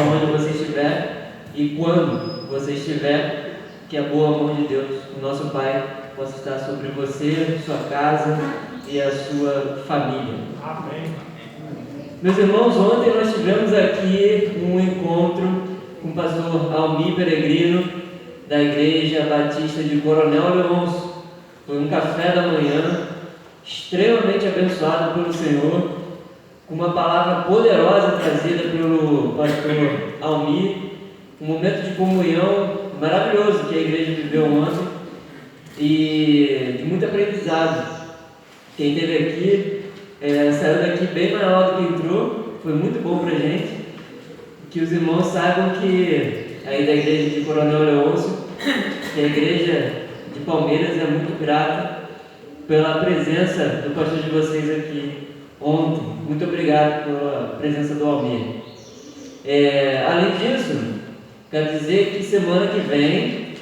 onde você estiver e quando você estiver, que a boa mão de Deus, o nosso Pai, possa estar sobre você, sua casa e a sua família. Amém. Meus irmãos, ontem nós tivemos aqui um encontro com o pastor Almir Peregrino, da Igreja Batista de Coronel Leôncio. Foi um café da manhã, extremamente abençoado pelo Senhor, com uma palavra poderosa trazida pelo pastor Almir, um momento de comunhão maravilhoso que a igreja viveu ontem e de muito aprendizado. Quem esteve aqui saiu daqui bem maior do que entrou, foi muito bom para a gente. Que os irmãos saibam que aí da igreja de Coronel Leôncio, que a igreja de Palmeiras é muito grata pela presença do pastor de vocês aqui ontem. Muito obrigado pela presença do Almir. Além disso, quero dizer que semana que vem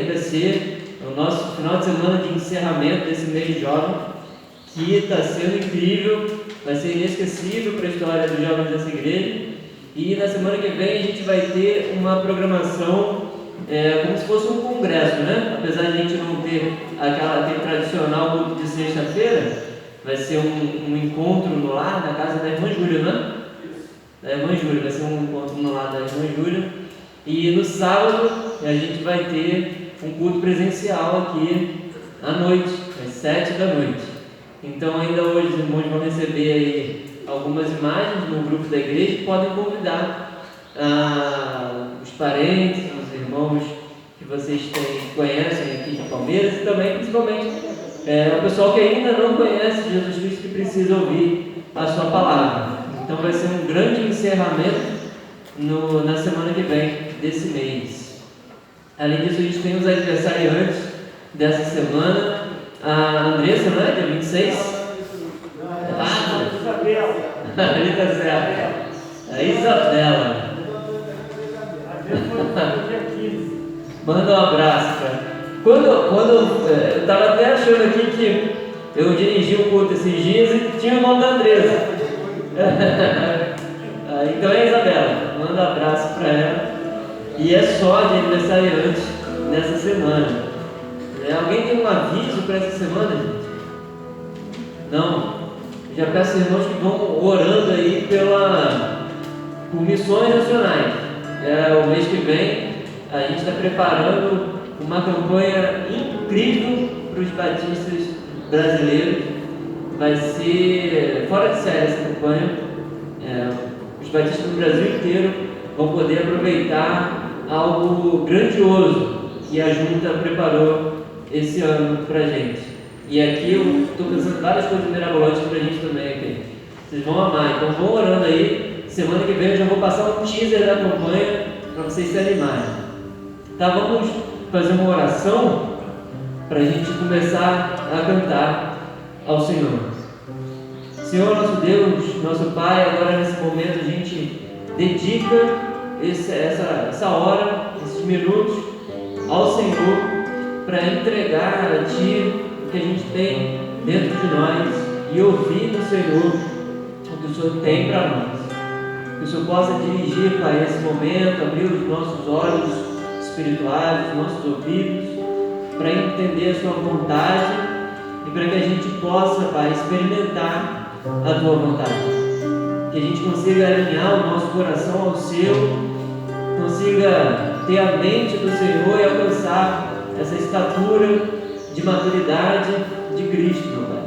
vai ser o nosso final de semana de encerramento desse mês jovem, que está sendo incrível, vai ser inesquecível para a história dos jovens dessa igreja. E na semana que vem a gente vai ter uma programação como se fosse um congresso, né? Apesar de a gente não ter aquele tradicional culto de sexta-feira, vai ser um encontro no lar, na casa da irmã Júlia, né? Da irmã Júlia, vai ser um encontro no lar da irmã Júlia. E no sábado a gente vai ter um culto presencial aqui à noite, às 7 da noite. Então ainda hoje os irmãos vão receber aí algumas imagens no grupo da igreja e podem convidar os parentes, os irmãos que vocês conhecem aqui de Palmeiras e também, principalmente, o pessoal que ainda não conhece Jesus Cristo, que precisa ouvir a sua palavra. Então vai ser um grande encerramento na semana que vem desse mês. Além disso, a gente tem os aniversariantes dessa semana. A Andressa, né? Dia 26. Ali tá certo. A Isabela. Manda um abraço, cara. Quando eu estava até achando aqui que eu dirigi um culto esses dias e tinha o nome da Andressa. Então é a Isabela. Manda um abraço para ela. E é só de aniversariante nessa semana. Alguém tem um aviso para essa semana, gente? Não? Já peço aos irmãos que vão orando aí por missões nacionais. O mês que vem a gente está preparando uma campanha incrível para os batistas brasileiros. Vai ser fora de série essa campanha. Os batistas do Brasil inteiro vão poder aproveitar algo grandioso que a Junta preparou esse ano para a gente. E aqui eu estou pensando várias coisas mirabolantes para a gente também aqui. Vocês vão amar, então vão orando aí. Semana que vem eu já vou passar um teaser da campanha para vocês se animarem. Tá, vamos fazer uma oração para a gente começar a cantar ao Senhor. Senhor, nosso Deus, nosso Pai, agora nesse momento a gente dedica essa hora, esses minutos ao Senhor, para entregar a Ti o que a gente tem dentro de nós e ouvir do Senhor o que o Senhor tem para nós. Que o Senhor possa dirigir, Pai, esse momento, abrir os nossos olhos espirituais, os nossos ouvidos, para entender a Sua vontade e para que a gente possa, Pai, experimentar a Tua vontade. Que a gente consiga alinhar o nosso coração ao Seu, consiga ter a mente do Senhor e alcançar essa estatura de maturidade de Cristo, meu Pai.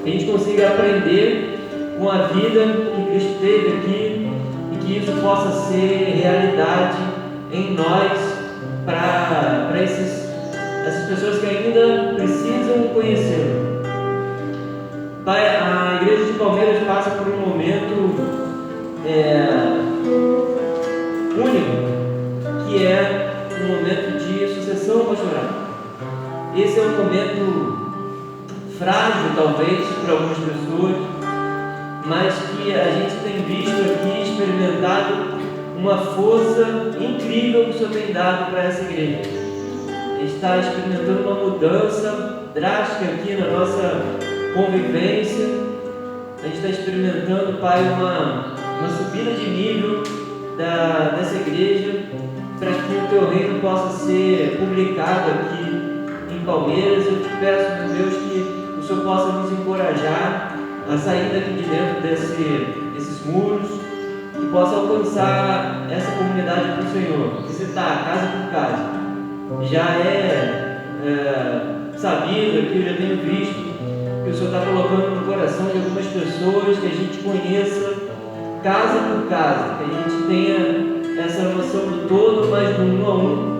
Que a gente consiga aprender com a vida que Cristo teve aqui e que isso possa ser realidade em nós para essas pessoas que ainda precisam conhecê-lo. Pai, a igreja de Palmeiras passa por um momento único, que é um momento de sucessão pastoral. Esse é um momento frágil, talvez, para algumas pessoas, mas que a gente tem visto aqui, experimentado uma força incrível que o Senhor tem dado para essa igreja. A gente está experimentando uma mudança drástica aqui na nossa convivência. A gente está experimentando, Pai, uma subida de nível dessa igreja, para que o teu reino possa ser publicado aqui em Palmeiras. Eu te peço, meu Deus, que o Senhor possa nos encorajar a sair daqui de dentro desses muros, que possa alcançar essa comunidade para o Senhor, visitar casa por casa. Já é sabido aqui, eu já tenho visto que o Senhor está colocando no coração de algumas pessoas que a gente conheça casa por casa, que a gente tenha essa noção do todo, mas do um a um.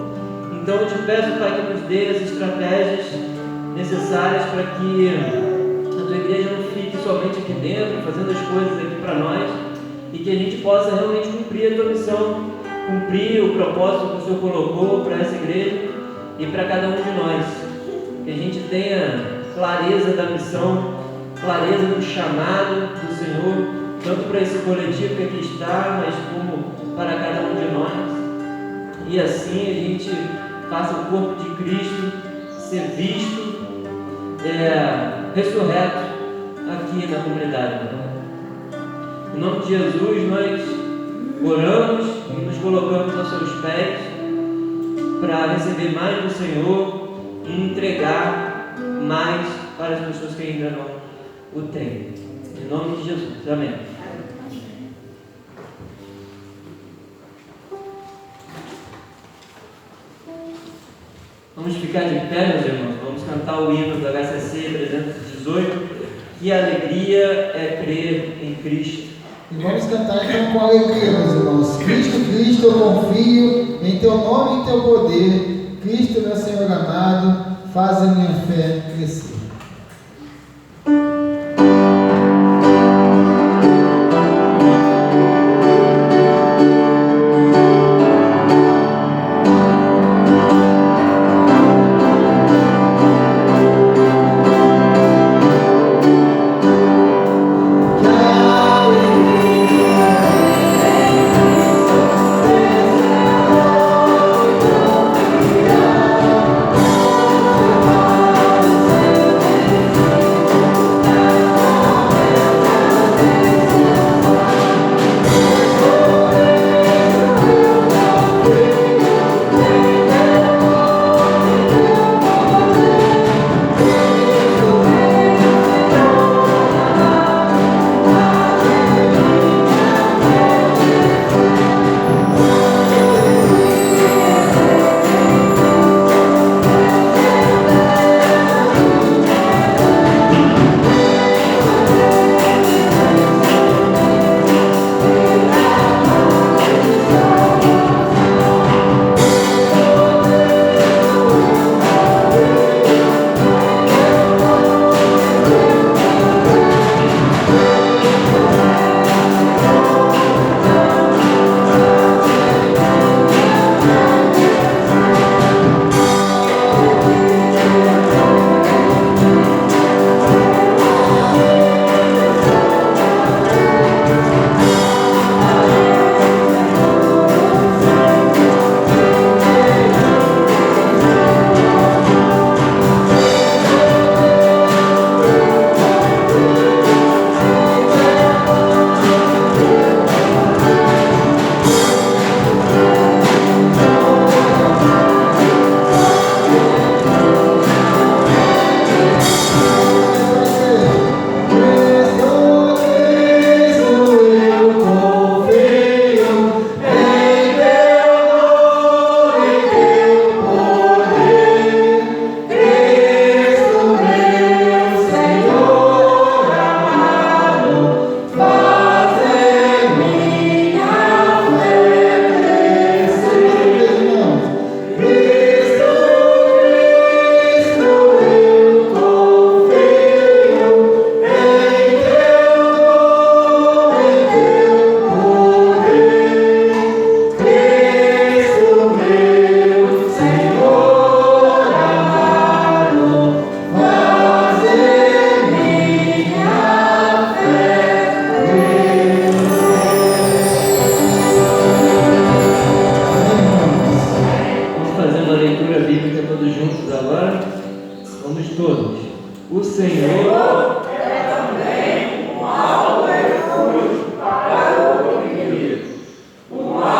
Então eu te peço, Pai, que nos dê as estratégias necessárias para que a tua igreja não fique somente aqui dentro, fazendo as coisas aqui para nós, e que a gente possa realmente cumprir a tua missão, cumprir o propósito que o Senhor colocou para essa igreja e para cada um de nós. Que a gente tenha clareza da missão, clareza do chamado do Senhor, tanto para esse coletivo que aqui está, mas como para cada um de nós. E assim a gente faça o corpo de Cristo ser visto, ressurreto aqui na comunidade. Em nome de Jesus, nós oramos e nos colocamos aos seus pés para receber mais do Senhor e entregar mais para as pessoas que ainda não o têm. Em nome de Jesus. Amém. Vamos ficar de pé, meus irmãos. Vamos cantar o hino do HCC 318. Que alegria é crer em Cristo. E vamos cantar então com alegria, meus irmãos. Cristo, Cristo, eu confio em teu nome e teu poder. Cristo, meu Senhor amado, faz a minha fé crescer. Uma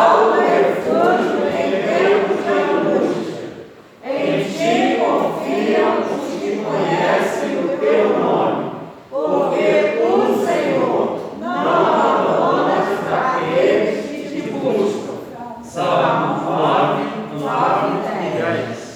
Salmo 9, 9 e 10.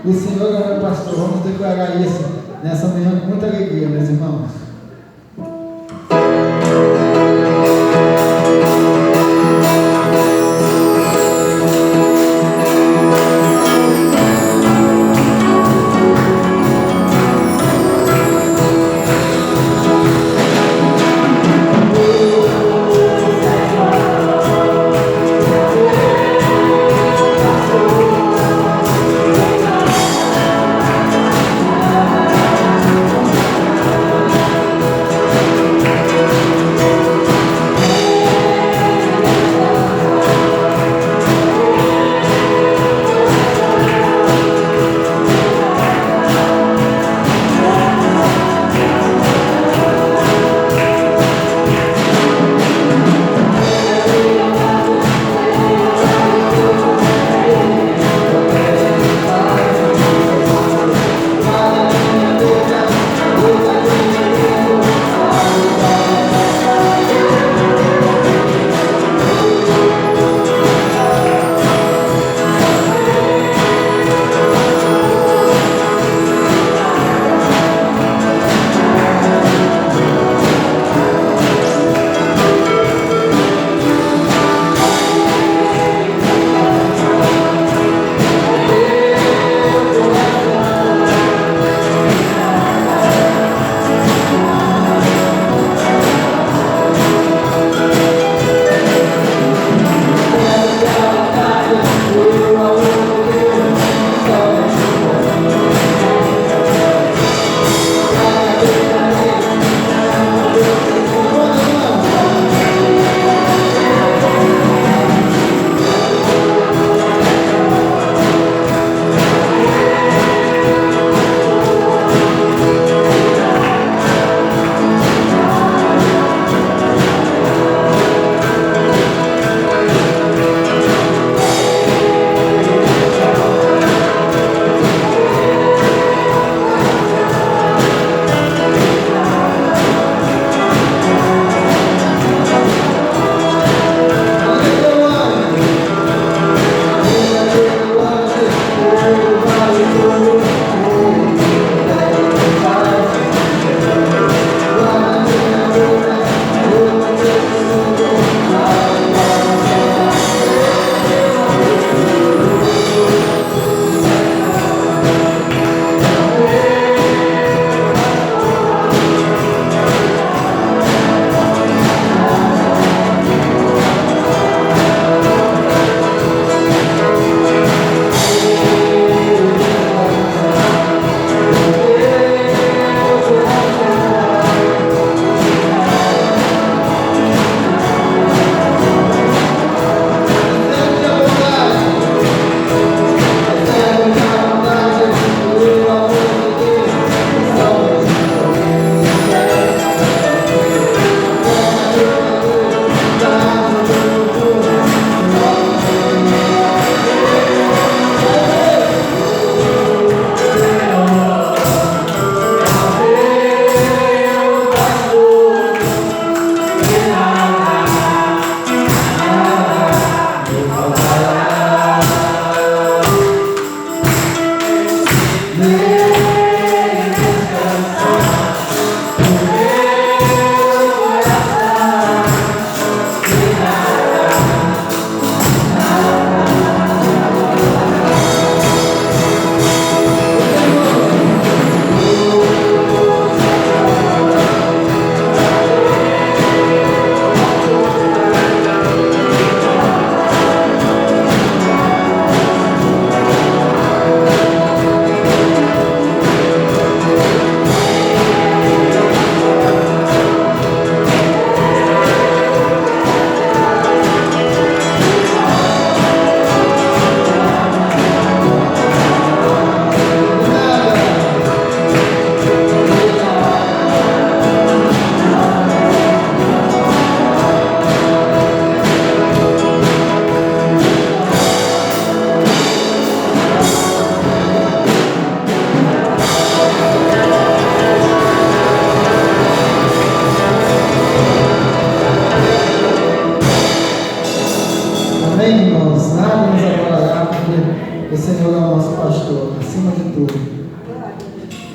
O Senhor é o meu pastor. Vamos declarar isso nessa manhã com muita alegria, meus irmãos.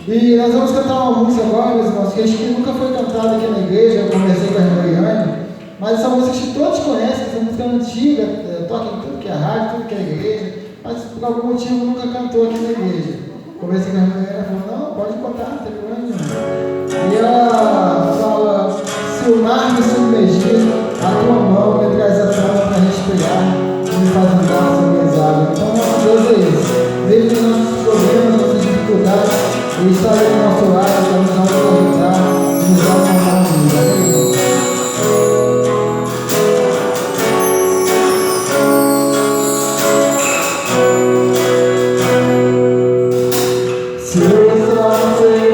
E nós vamos cantar uma música agora, meus irmãos, que acho que nunca foi cantada aqui na igreja. Eu conversei com a irmã Iane, mas essa música que todos conhecem, essa música é antiga, toca em tudo que é rádio, tudo que é igreja, mas por algum motivo nunca cantou aqui na igreja. Conversei com a irmã Iane, ela falou, não, pode botar, não tem problema nenhum. E ela fala, se o mar me submergir, a tua mão me traz a calma para respirar, e me faz andar sobre as águas. Então, nosso Deus é isso. Mesmo nos nossos problemas, nossas dificuldades, Ele está aí do nosso lado para nos ajudar e nos dar uma mão amiga. Se eu só sei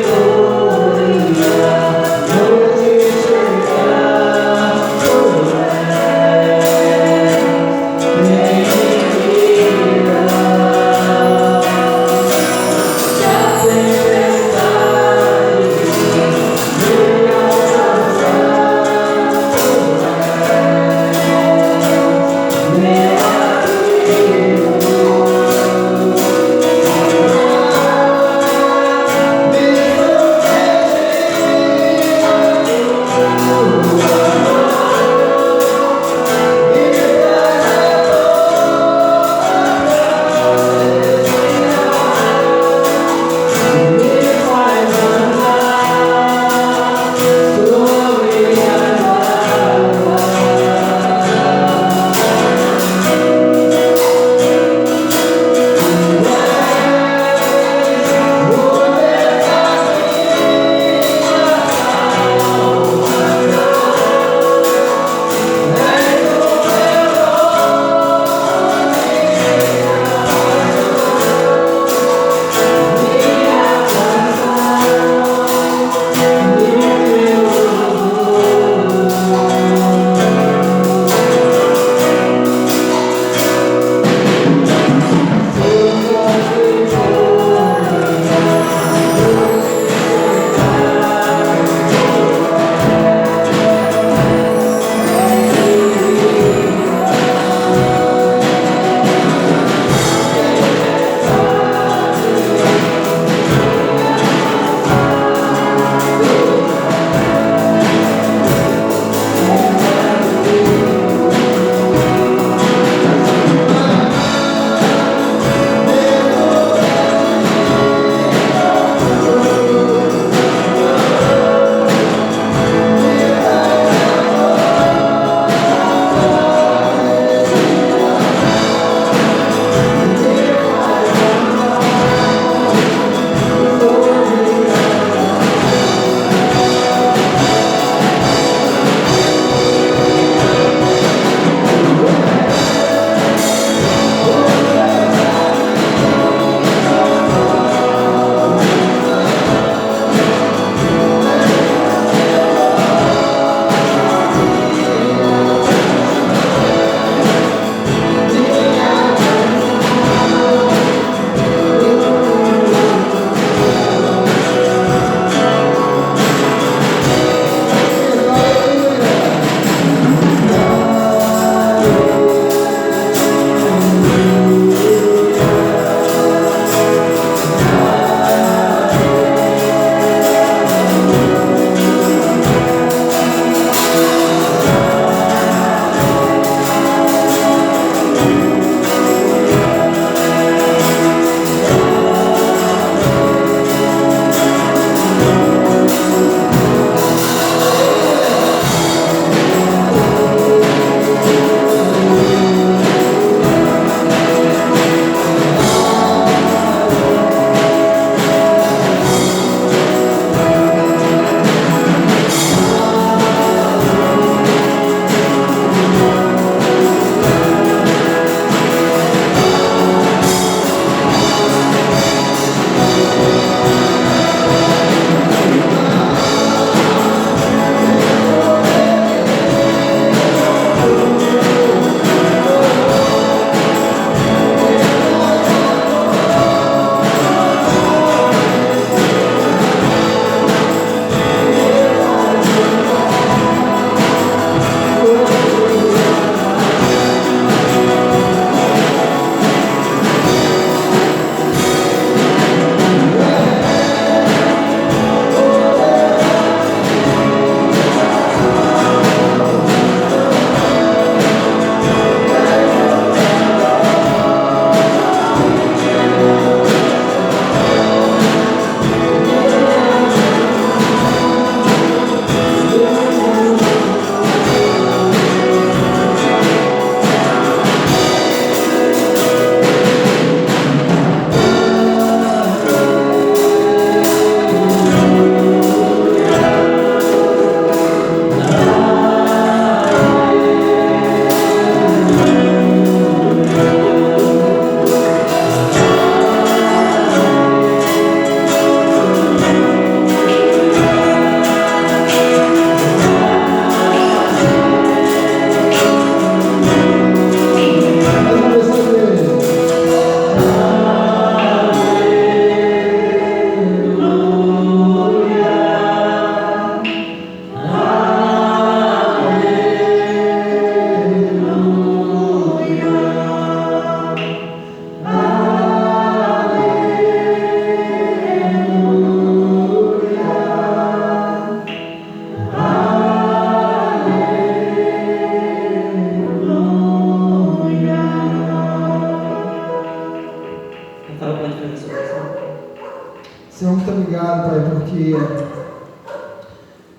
porque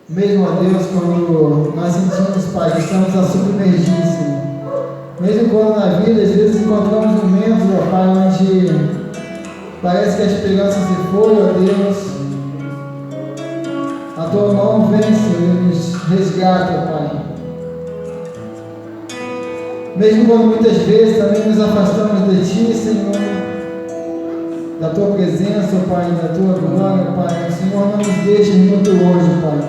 mesmo, ó Deus, quando nós sentimos, Pai, que estamos a submergir, Senhor, mesmo quando na vida, às vezes, encontramos momentos, ó Pai, onde parece que a esperança se foi, ó Deus, a Tua mão vem, Senhor, e nos resgata, Pai. Mesmo quando muitas vezes também nos afastamos de Ti, Senhor, da Tua presença, Pai, da Tua glória, Pai, o Senhor não nos deixe muito longe, Pai.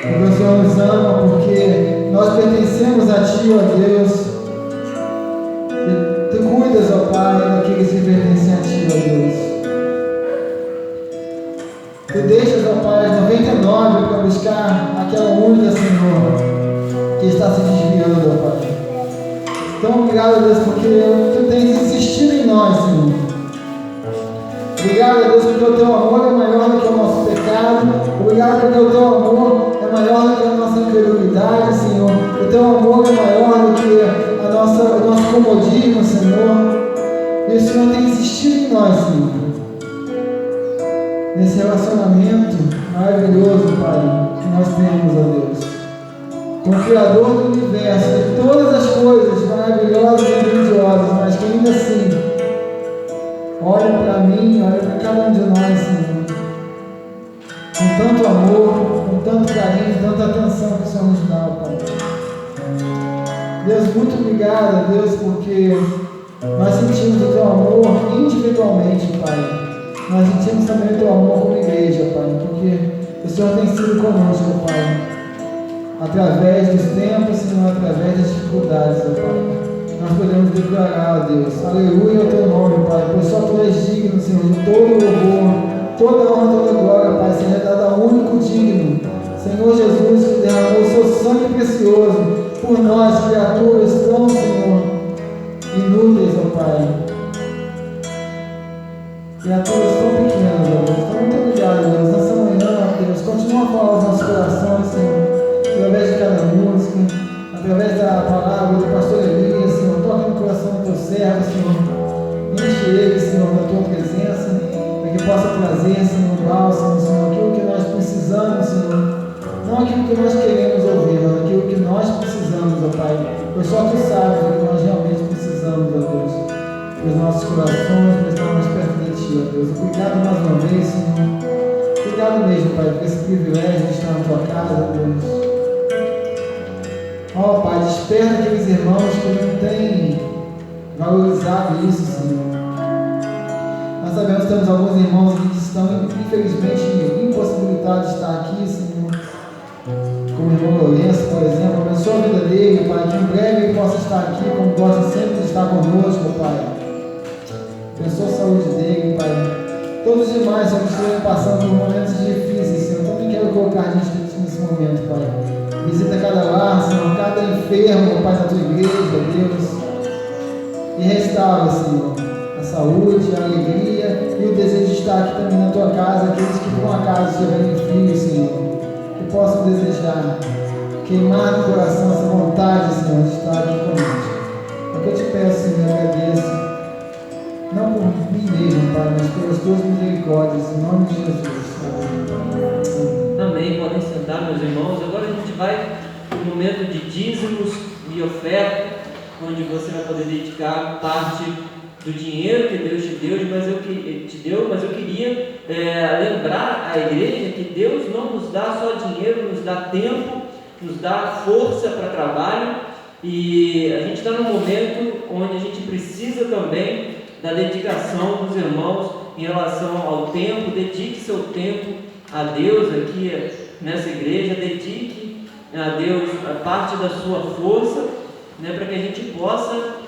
Porque o Senhor nos ama, porque nós pertencemos a Ti, ó Deus. E Tu cuidas, ó Pai, daqueles que pertencem a Ti, ó Deus. Tu deixas, ó Pai, as 99 para buscar aquela única, Senhor, que está se desviando, ó Pai. Então, obrigado, Deus, porque Tu tens insistido em nós, Senhor. Obrigado, Deus, porque o Teu amor é maior do que o nosso pecado. Obrigado porque o Teu amor é maior do que a nossa incredulidade, Senhor. O Teu amor é maior do que o nosso comodismo, Senhor. E o Senhor tem insistido em nós, Senhor. Nesse relacionamento maravilhoso, Pai, que nós temos, ó Deus. Com o Criador do universo, de todas as coisas maravilhosas e grandiosas, mas que ainda assim olha para mim, olha para cada um de nós, Senhor, com tanto amor, com tanto carinho, tanta atenção que o Senhor nos dá, Pai. Deus, muito obrigado, Deus, porque nós sentimos o Teu amor individualmente, Pai. Nós sentimos também o Teu amor como igreja, Pai, porque o Senhor tem sido conosco, Pai, através dos tempos, Senhor, através das dificuldades, ó Pai. Nós podemos declarar, ó Deus, aleluia ao Teu nome, Pai, pois só Tu és digno, Senhor, de todo louvor, toda honra, toda glória, Pai, seja dada ao único digno, Senhor Jesus, que derramou o Seu sangue precioso por nós, criaturas tão, Senhor, inúteis, ó Pai, criaturas tão pequenas, ó Deus. Então, muito obrigado, Deus, nessa manhã, ó Deus, continua a falar aos nossos corações, Senhor, através de cada música, através da palavra do pastor Elias, Senhor, toca no coração do Teu servo, Senhor, enche ele, Senhor, da Tua presença, para que possa trazer, Senhor, bálsamo, Senhor, aquilo que nós precisamos, Senhor, não aquilo que nós queremos ouvir, mas aquilo que nós precisamos, ó Pai, pois só Tu sabes o que nós realmente precisamos, ó Deus, para os nossos corações, para estar mais perto de Ti, ó Deus. Obrigado mais uma vez, Senhor, obrigado mesmo, Pai, por esse privilégio de estar na Tua casa, ó Deus. Ó Pai, desperta aqueles irmãos que não têm valorizado isso, Senhor. Nós sabemos que temos alguns irmãos que estão, infelizmente, impossibilitados de estar aqui, Senhor. Como o irmão Lourenço, por exemplo. Abençoa a vida dele, Pai, que em breve ele possa estar aqui, como gosta sempre de estar conosco, Pai. Abençoa a saúde dele, Pai. Todos os demais, Senhor, que estão passando por momentos difíceis, Senhor. Também quero colocar a gente nesse momento, Pai. Visita cada lar, Senhor, cada enfermo, Pai, da Tua igreja, Deus. E restaura, Senhor, a saúde, a alegria e o desejo de estar aqui também na Tua casa, aqueles que por acaso tiverem filhos, Senhor, que possam desejar, queimar no coração essa vontade, Senhor, de estar aqui conosco. É o que eu te peço, Senhor, eu agradeço, não por mim mesmo, Pai, mas pelas Tuas misericórdias, em nome de Jesus. Amém. Podem sentar, meus irmãos. Agora a gente vai no momento de dízimos e oferta, onde você vai poder dedicar parte do dinheiro que Deus te deu, mas eu queria lembrar a igreja que Deus não nos dá só dinheiro, nos dá tempo, nos dá força para trabalho, e a gente está num momento onde a gente precisa também da dedicação dos irmãos em relação ao tempo. Dedique seu tempo a Deus aqui nessa igreja, dedique a Deus a parte da sua força, né, para que a gente possa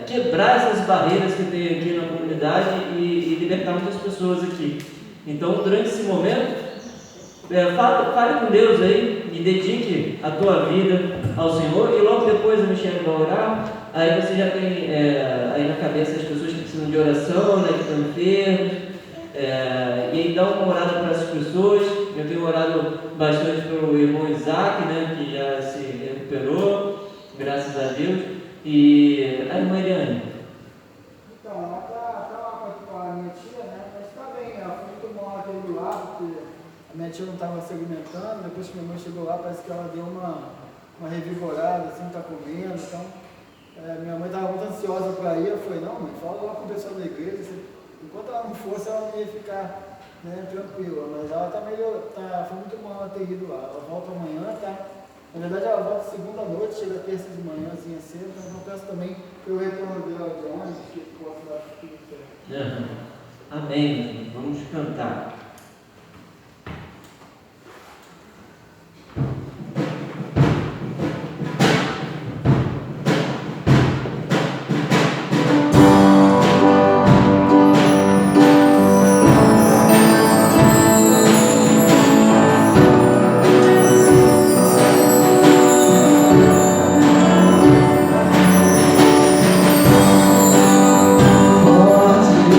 quebrar essas barreiras que tem aqui na comunidade e libertar muitas pessoas aqui. Então, durante esse momento, fale com Deus aí e dedique a tua vida ao Senhor, e logo depois a Michelle vai orar. Aí você já tem aí na cabeça as pessoas que precisam de oração, né, que estão enfermos, e aí dá uma orada para essas pessoas. Eu tenho orado bastante pelo irmão Isaac, né, que já se recuperou, graças a Deus, e a irmã Eliane. Então, ela tá lá com a minha tia, né, mas tá bem, ela foi muito mal, ela teve lá, A minha tia não estava se alimentando, depois que minha mãe chegou lá, parece que ela deu uma revigorada, assim, está comendo, então minha mãe estava muito ansiosa para ir, eu falei, não mãe, fala lá com o pessoal da igreja, enquanto ela não fosse, ela não ia ficar, né, tranquila, mas ela tá melhor, foi muito bom ela ter ido lá, ela volta amanhã, tá? Na verdade ela volta segunda noite, chega terça de manhã, assim, cedo, então eu peço também pelo retorno dela de ônibus, que possa dar tudo certo. Amém, vamos cantar. Forte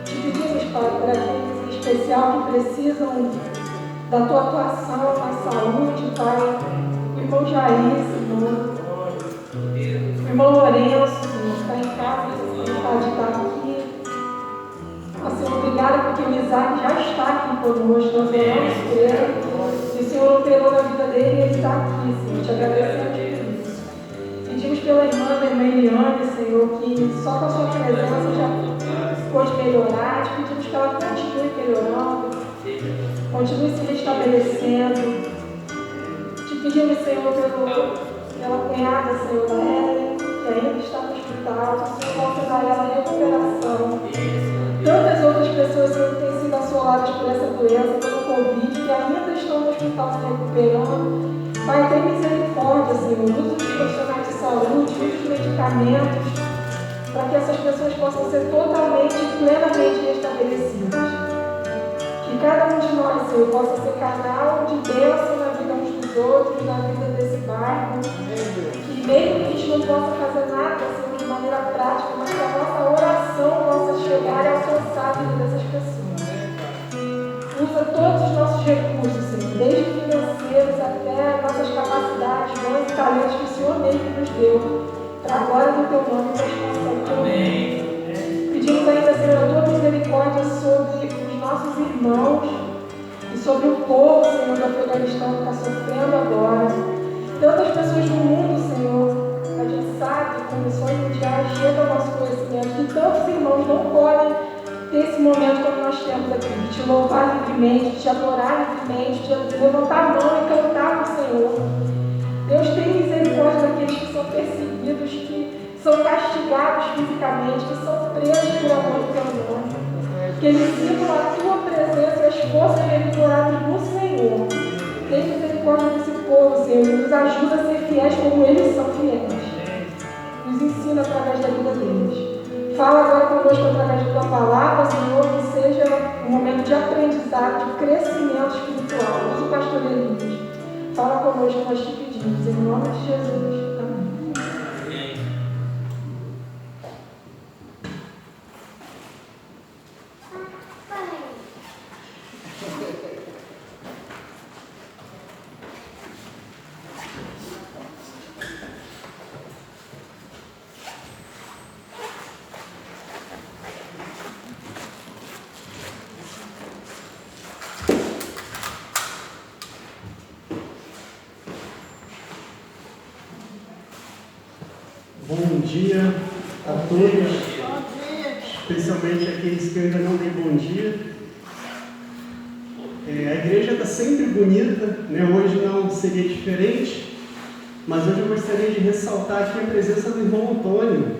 Te pedimos, Pai, especial que precisam da tua atuação na saúde, Pai. O irmão Jair, Senhor. O irmão Lourenço, Senhor, está em casa, vontade de estar aqui. Senhor, obrigada porque o Isaac já está aqui conosco, nós oramos por ele. E o Senhor operou na vida dele e ele está aqui, Senhor. Te agradecemos por isso. Pedimos pela irmã Eliane, Senhor, que só com a sua presença já pode melhorar. Te pedimos que ela continue melhorando, continue se restabelecendo. Te pedimos, Senhor, pela cunhada, Senhor, da Ellen, que ainda está no hospital, que o Senhor possa dar a ela recuperação. Tantas outras pessoas, Senhor, que têm sido assoladas por essa doença, pelo Covid, que ainda estão no hospital se recuperando. Pai, tem misericórdia, Senhor, usa os profissionais de saúde, usa os medicamentos, para que essas pessoas possam ser totalmente e plenamente restabelecidas. Que cada um de nós, Senhor, possa ser canal de bênção na vida uns dos outros, na vida desse bairro. Que mesmo que a gente não possa fazer nada, Senhor, de maneira prática, mas que a nossa oração possa chegar e alcançar a vida dessas pessoas. Usa todos os nossos recursos, Senhor, desde financeiros até nossas capacidades, dons e talentos que o Senhor mesmo nos deu, para a glória do Teu nome e para a expansão do Teu nome. Pedimos ainda, Senhor, a Tua misericórdia sobre os nossos irmãos e sobre o povo, Senhor, do Afeganistão que está sofrendo agora. Tantas pessoas no mundo, Senhor, a gente sabe, com missões mundiais, chega ao nosso conhecimento que tantos irmãos não podem ter esse momento como nós temos aqui, de te louvar livremente, de te adorar livremente, de levantar a mão e cantar para o Senhor. Deus tem misericórdia daqueles que são perseguidos, que são castigados fisicamente, que são presos por amor do Teu nome. Que eles sintam a Tua presença e as forças revigoradas no Senhor. Tem misericórdia desse povo, Senhor, e nos ajuda a ser fiéis como eles são fiéis. Nos ensina através da vida deles. Fala agora conosco através da Tua palavra, Senhor, que seja um momento de aprendizado, de crescimento espiritual. Usa o pastor Elias. Fala conosco, nós te pedimos, em nome de Jesus. Amém. Bom dia a todos, especialmente aqueles que ainda não dei bom dia. A igreja está sempre bonita, né? Hoje não seria diferente, mas hoje eu gostaria de ressaltar aqui a presença do irmão Antônio,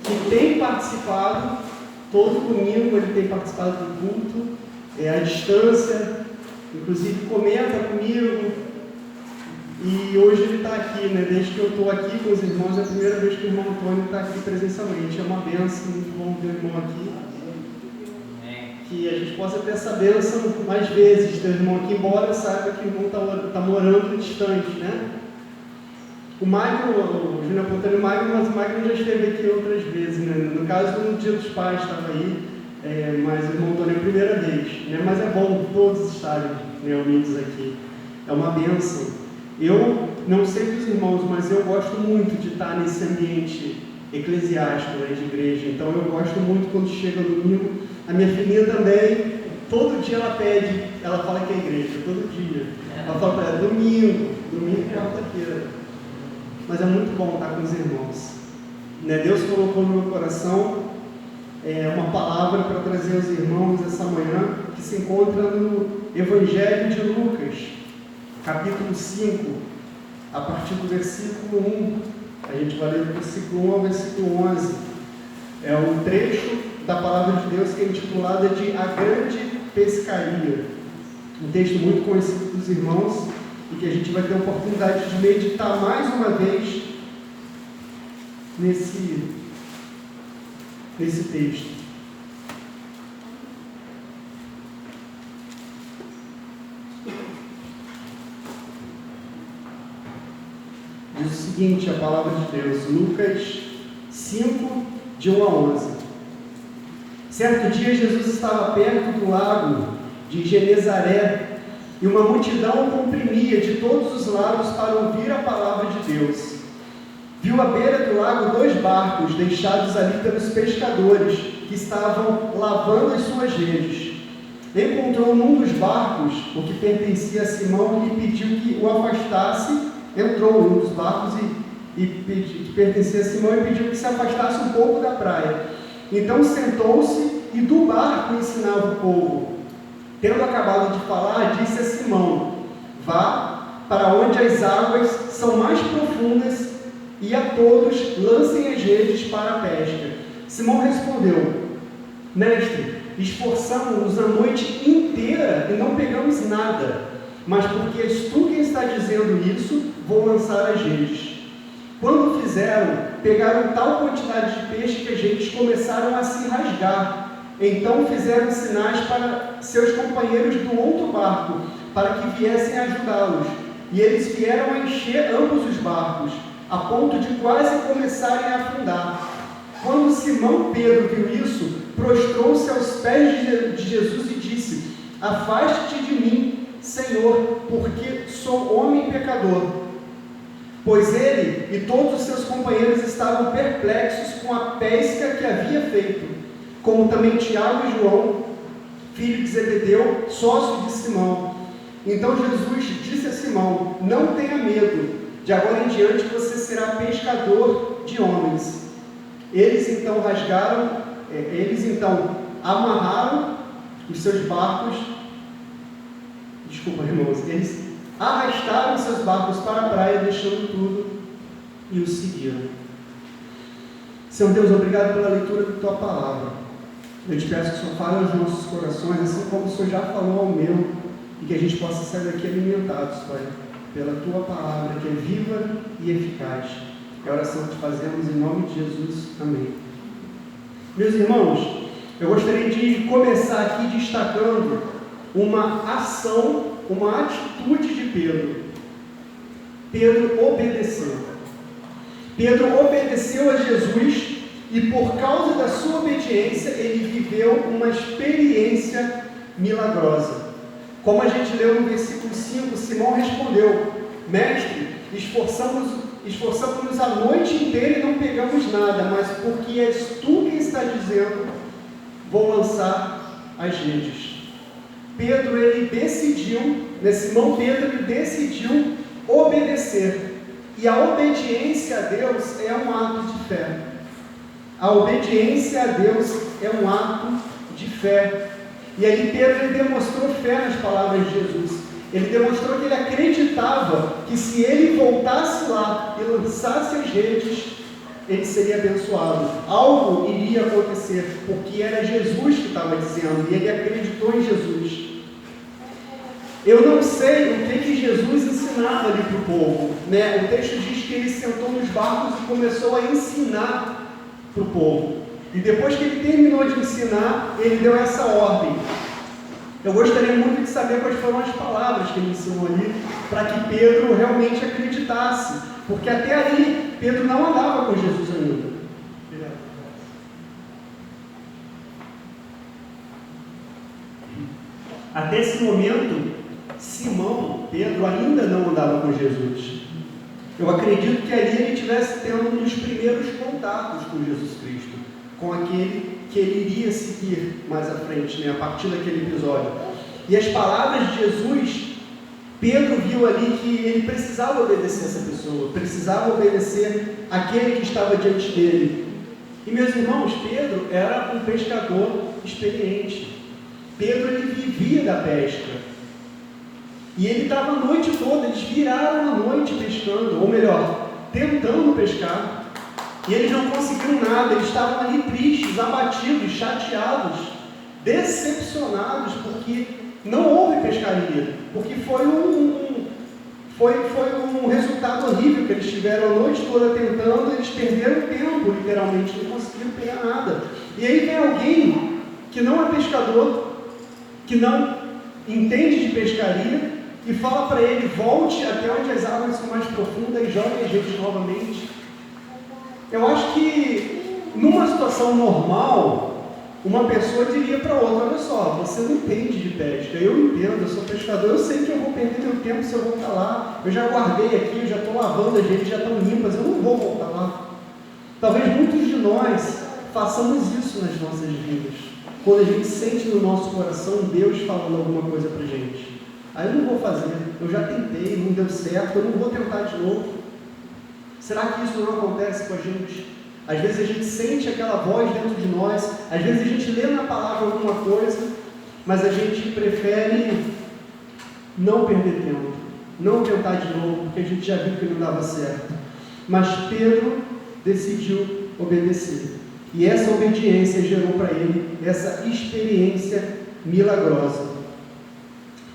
que tem participado, todo domingo ele tem participado do culto, à distância, inclusive comenta comigo. E hoje ele está aqui, né? Desde que eu estou aqui com os irmãos, é a primeira vez que o irmão Antônio está aqui presencialmente. É uma bênção, muito bom ter o irmão aqui. Que a gente possa ter essa bênção mais vezes, ter o irmão aqui, embora eu saiba que o irmão está morando distante, né? O Júnior apontando o Magno, mas o Magno já esteve aqui outras vezes, né? No caso, no Dia dos Pais estava aí, mas o irmão Antônio é a primeira vez, né? Mas é bom todos estarem reunidos aqui. É uma bênção. Eu não sei dos irmãos, mas eu gosto muito de estar nesse ambiente eclesiástico, né, de igreja. Então eu gosto muito quando chega domingo. A minha filhinha também, todo dia ela pede, ela fala que é igreja, todo dia. Ela fala para ela, domingo e quarta-feira. Mas é muito bom estar com os irmãos. Né? Deus colocou no meu coração uma palavra para trazer aos irmãos essa manhã, que se encontra no Evangelho de Lucas, capítulo 5, a partir do versículo 1. A gente vai ler do versículo 1 ao versículo 11. É um trecho da palavra de Deus que é intitulada de A Grande Pescaria. Um texto muito conhecido dos irmãos e que a gente vai ter a oportunidade de meditar mais uma vez nesse texto. Diz o seguinte, a palavra de Deus, Lucas 5, de 1 a 11. Certo dia, Jesus estava perto do lago de Genezaré e uma multidão o comprimia de todos os lados para ouvir a palavra de Deus. Viu à beira do lago 2 barcos deixados ali pelos pescadores que estavam lavando as suas redes. Encontrou num dos barcos, o que pertencia a Simão, e pediu que o afastasse. Entrou num dos barcos que pertencia a Simão e pediu que se afastasse um pouco da praia. Então sentou-se e do barco ensinava o povo. Tendo acabado de falar, disse a Simão: vá para onde as águas são mais profundas e a todos lancem as redes para a pesca. Simão respondeu: mestre, esforçamo-nos a noite inteira e não pegamos nada, mas porque és tu quem está dizendo isso, vou lançar as redes. Quando fizeram, pegaram tal quantidade de peixe que as redes começaram a se rasgar. Então fizeram sinais para seus companheiros do outro barco, para que viessem ajudá-los. E eles vieram a encher ambos os barcos, a ponto de quase começarem a afundar. Quando Simão Pedro viu isso, prostrou-se aos pés de Jesus e disse: afaste-te de mim, Senhor, porque sou homem pecador. Pois ele e todos os seus companheiros estavam perplexos com a pesca que havia feito, como também Tiago e João, filho de Zebedeu, sócio de Simão. Então Jesus disse a Simão: não tenha medo, de agora em diante você será pescador de homens. Eles então amarraram os seus barcos, eles arrastaram os seus barcos para a praia, deixando tudo, e os seguiram. Senhor Deus, obrigado pela leitura da Tua palavra. Eu te peço que o Senhor fale aos nossos corações, assim como o Senhor já falou ao meu, e que a gente possa sair daqui alimentados, Pai, pela Tua palavra, que é viva e eficaz. É a oração que fazemos em nome de Jesus. Amém. Meus irmãos, eu gostaria de começar aqui destacando uma ação, uma atitude de Pedro. Pedro obedeceu. Pedro obedeceu a Jesus e por causa da sua obediência ele viveu uma experiência milagrosa. Como a gente leu no versículo 5, Simão respondeu: mestre, esforçamos-nos a noite inteira e não pegamos nada, mas porque és tu quem está dizendo, vou lançar as redes. Pedro, ele decidiu, Simão Pedro, ele decidiu obedecer. E a obediência a Deus é um ato de fé. A obediência a Deus é um ato de fé. E aí Pedro, ele demonstrou fé nas palavras de Jesus. Ele demonstrou que ele acreditava que se ele voltasse lá e lançasse as redes, ele seria abençoado. Algo iria acontecer, porque era Jesus que estava dizendo, e ele acreditou em Jesus. Eu não sei o que Jesus ensinava ali para o povo, né? O texto diz que ele sentou nos barcos e começou a ensinar para o povo. E depois que ele terminou de ensinar, ele deu essa ordem. Eu gostaria muito de saber quais foram as palavras que ele ensinou ali, para que Pedro realmente acreditasse, porque até ali Pedro não andava com Jesus ainda. Até esse momento, Simão, Pedro, ainda não andava com Jesus. Eu acredito que ali ele estivesse tendo um dos primeiros contatos com Jesus Cristo, com aquele que ele iria seguir mais à frente, né, a partir daquele episódio. E as palavras de Jesus, Pedro viu ali que ele precisava obedecer essa pessoa, precisava obedecer aquele que estava diante dele. E meus irmãos, Pedro era um pescador experiente. Pedro, ele vivia da pesca. E ele estava a noite toda, eles viraram a noite pescando, ou melhor, tentando pescar. E eles não conseguiram nada, eles estavam ali tristes, abatidos, chateados, decepcionados, porque não houve pescaria, porque foi um resultado horrível que eles tiveram a noite toda tentando, eles perderam tempo, literalmente, não conseguiram pegar nada. E aí vem alguém que não é pescador, que não entende de pescaria, e fala para ele: volte até onde as águas são mais profundas e jogue as redes novamente. Eu acho que numa situação normal, Uma pessoa diria para outra: olha só, você não entende de pesca, eu entendo, eu sou pescador, eu sei que eu vou perder meu tempo se eu voltar lá, eu já guardei aqui, eu já estou lavando, as redes já estão limpas, eu não vou voltar lá. Talvez muitos de nós façamos isso nas nossas vidas, quando a gente sente no nosso coração Deus falando alguma coisa para a gente. Aí eu não vou fazer, eu já tentei, não deu certo, eu não vou tentar de novo. Será que isso não acontece com a gente? Às vezes a gente sente aquela voz dentro de nós, às vezes a gente lê na palavra alguma coisa, mas a gente prefere não perder tempo, não tentar de novo, porque a gente já viu que não dava certo. Mas Pedro decidiu obedecer. E essa obediência gerou para ele essa experiência milagrosa.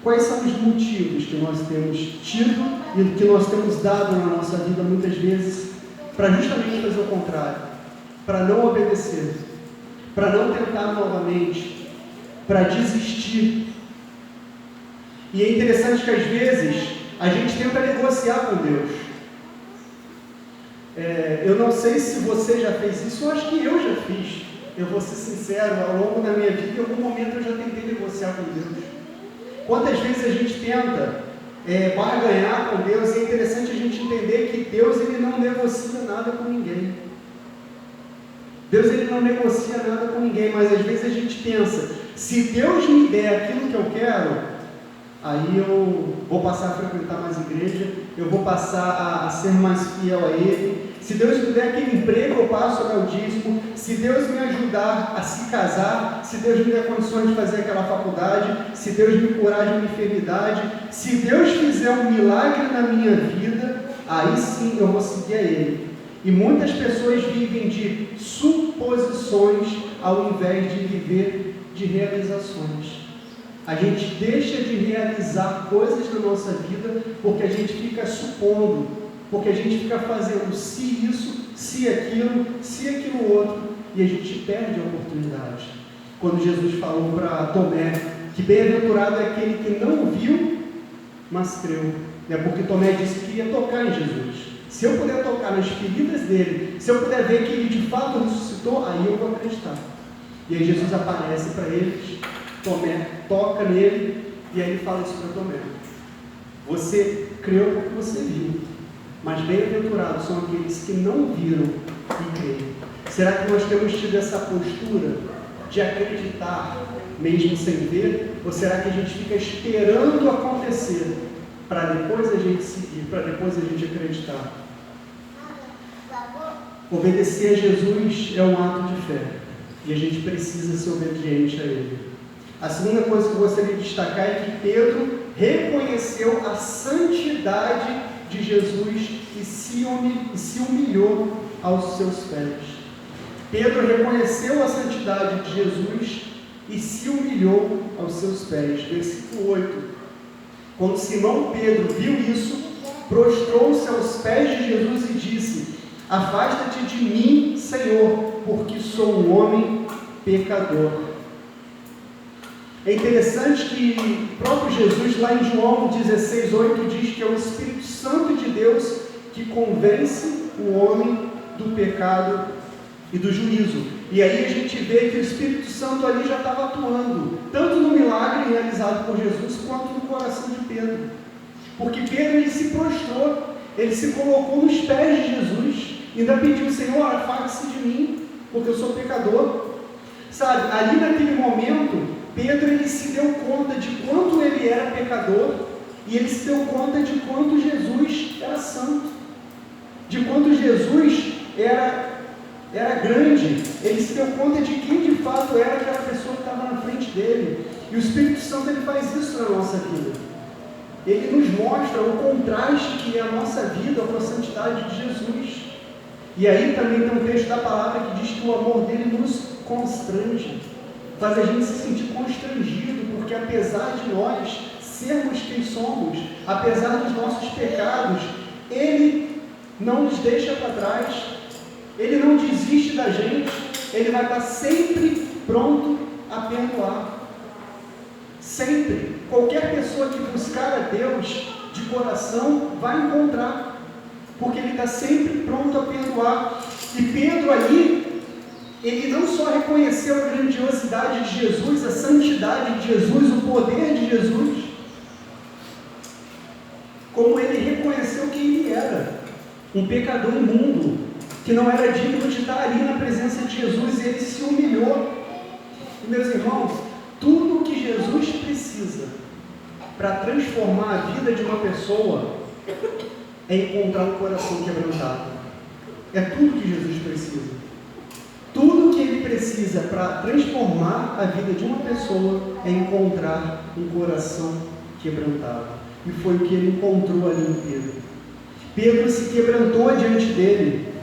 Quais são os motivos que nós temos tido e que nós temos dado na nossa vida muitas vezes para justamente fazer o contrário, para não obedecer, para não tentar novamente, para desistir? E é interessante que às vezes a gente tenta negociar com Deus. Eu não sei se você já fez isso, eu acho que eu já fiz. Eu vou ser sincero, ao longo da minha vida, em algum momento eu já tentei negociar com Deus. Quantas vezes a gente tenta barganhar com Deus, e é interessante a gente entender que Deus ele não negocia nada com ninguém. Deus ele não negocia nada com ninguém, mas às vezes a gente pensa, se Deus me der aquilo que eu quero, aí eu vou passar a frequentar mais igreja, eu vou passar a ser mais fiel a Ele. Se Deus me der aquele emprego, eu passo a dar o dízimo. Se Deus me ajudar a se casar, se Deus me der condições de fazer aquela faculdade, se Deus me curar de uma enfermidade, se Deus fizer um milagre na minha vida, aí sim eu vou seguir a Ele. E muitas pessoas vivem de suposições ao invés de viver de realizações. A gente deixa de realizar coisas na nossa vida porque a gente fica supondo, porque a gente fica fazendo se isso, se aquilo outro, e a gente perde a oportunidade. Quando Jesus falou para Tomé que bem-aventurado é aquele que não viu, mas creu, é porque Tomé disse que ia tocar em Jesus. Se eu puder tocar nas feridas dele, se eu puder ver que ele de fato ressuscitou, aí eu vou acreditar. E aí Jesus aparece para eles, Tomé toca nele, e aí ele fala isso para Tomé: você creu porque você viu, mas bem-aventurados são aqueles que não viram e creem. Será que nós temos tido essa postura de acreditar mesmo sem ver? Ou será que a gente fica esperando acontecer para depois a gente seguir, para depois a gente acreditar? Obedecer a Jesus é um ato de fé, e a gente precisa ser obediente a Ele. A segunda coisa que eu gostaria de destacar é que Pedro reconheceu a santidade de Jesus e se humilhou aos seus pés. Pedro reconheceu a santidade de Jesus e se humilhou aos seus pés. Versículo 8. Quando Simão Pedro viu isso, prostrou-se aos pés de Jesus e disse: afasta-te de mim, Senhor, porque sou um homem pecador. É interessante que o próprio Jesus, lá em João 16:8, diz que é o Espírito Santo de Deus que convence o homem do pecado e do juízo. E aí a gente vê que o Espírito Santo ali já estava atuando, tanto no milagre realizado por Jesus, quanto no coração de Pedro. Porque Pedro ele se prostrou, ele se colocou nos pés de Jesus, ainda pediu: Senhor, afaste-se de mim, porque eu sou pecador. Sabe, ali naquele momento, Pedro ele se deu conta de quanto ele era pecador, e ele se deu conta de quanto Jesus era santo, de quanto Jesus era grande. Ele se deu conta de quem de fato era aquela pessoa que estava na frente dele. E o Espírito Santo ele faz isso na nossa vida. Ele nos mostra o contraste que é a nossa vida com a santidade de Jesus. E aí também tem um texto da palavra que diz que o amor dele nos constrange, faz a gente se sentir constrangido, porque apesar de nós sermos quem somos, apesar dos nossos pecados, Ele não nos deixa para trás, Ele não desiste da gente, Ele vai estar sempre pronto a perdoar. Sempre. Qualquer pessoa que buscar a Deus de coração vai encontrar, porque Ele está sempre pronto a perdoar. E Pedro ali, ele não só reconheceu a grandiosidade de Jesus, a santidade de Jesus, o poder de Jesus, como ele reconheceu quem ele era, um pecador imundo, que não era digno de estar ali na presença de Jesus, e ele se humilhou. E, meus irmãos, tudo o que Jesus precisa para transformar a vida de uma pessoa é encontrar um coração quebrantado. É tudo que Jesus precisa. Tudo que ele precisa para transformar a vida de uma pessoa é encontrar um coração quebrantado. E foi o que ele encontrou ali em Pedro. Pedro se quebrantou diante dele.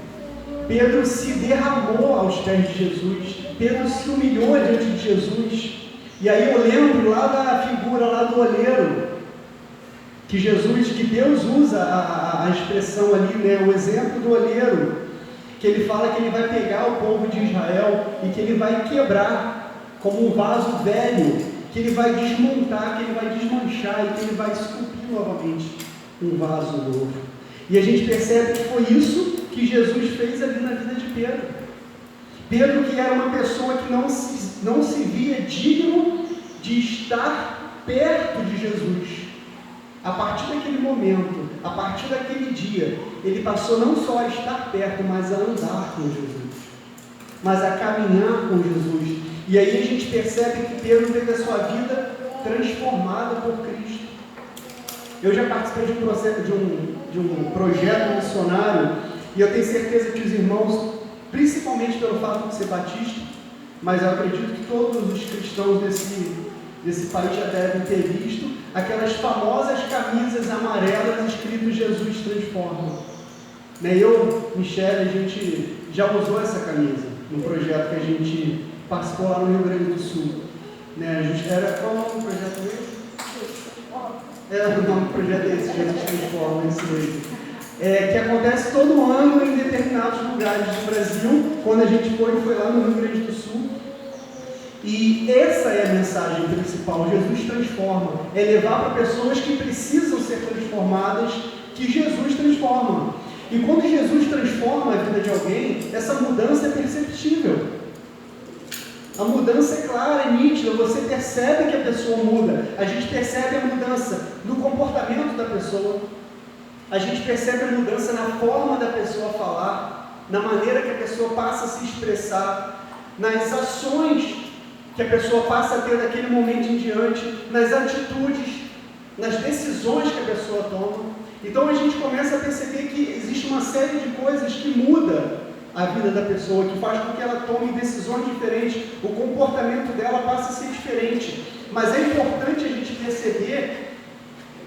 Pedro se derramou aos pés de Jesus. Pedro se humilhou diante de Jesus. E aí eu lembro lá da figura lá do oleiro, que Deus usa a expressão ali, né, o exemplo do oleiro, que ele fala que ele vai pegar o povo de Israel e que ele vai quebrar como um vaso velho, que ele vai desmontar, que ele vai desmanchar e que ele vai esculpir novamente um vaso novo. E a gente percebe que foi isso que Jesus fez ali na vida de Pedro. Pedro, que era uma pessoa que não se via digno de estar perto de Jesus, a partir daquele momento, a partir daquele dia, ele passou não só a estar perto, mas a andar com Jesus, mas a caminhar com Jesus. E aí a gente percebe que Pedro teve a sua vida transformada por Cristo. Eu já participei de um projeto missionário, e eu tenho certeza que os irmãos, principalmente pelo fato de ser batista, mas eu acredito que todos os cristãos desse país já devem ter visto aquelas famosas camisas amarelas escrito Jesus transforma. Eu, Michele, a gente já usou essa camisa no projeto que a gente participou lá no Rio Grande do Sul. Era qual o nome do projeto mesmo? O nome do projeto é esse, Jesus transforma, esse mesmo. Que acontece todo ano em determinados lugares do Brasil. Quando a gente foi lá no Rio Grande do Sul. E essa é a mensagem principal: Jesus transforma. É levar para pessoas que precisam ser transformadas, que Jesus transforma. E quando Jesus transforma a vida de alguém, essa mudança é perceptível. A mudança é clara, é nítida, você percebe que a pessoa muda. A gente percebe a mudança no comportamento da pessoa. A gente percebe a mudança na forma da pessoa falar, na maneira que a pessoa passa a se expressar, nas ações que a pessoa passa a ter daquele momento em diante, nas atitudes, nas decisões que a pessoa toma. Então a gente começa a perceber que existe uma série de coisas que muda a vida da pessoa, que faz com que ela tome decisões diferentes, o comportamento dela passa a ser diferente. Mas é importante a gente perceber